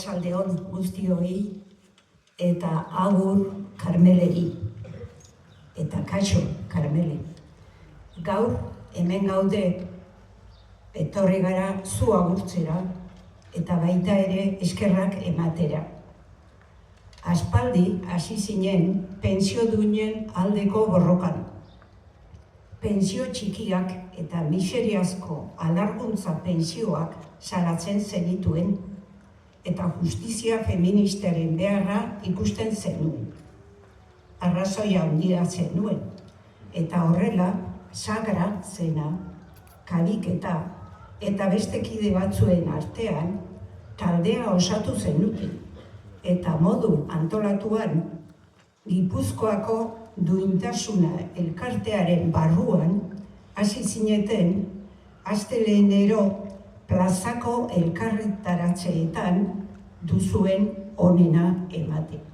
Arratsaldeon guztioi eta agur Karmeleri. Eta kaixo Karmele. Gaur hemen gaude etorri gara zu agurtzera eta baita ere eskerrak ematera. Aspaldi hasi zinen pentsioduinen aldeko borrokan. Pentsio txikiak eta miseriazko alarguntza pentsioak salatzen zenituen eta justizia feministaren beharra ikusten zenuen. Arrazoia handia zenuen eta horrela Sagra zena, Kabiketa eta beste kide batzuen artean taldea osatu zenuten eta modu antolatuan Gipuzkoako Duintasuna elkartearen barruan hasi zineten astelehenero plazako elkarretaratzeetan duzuen onena ematen.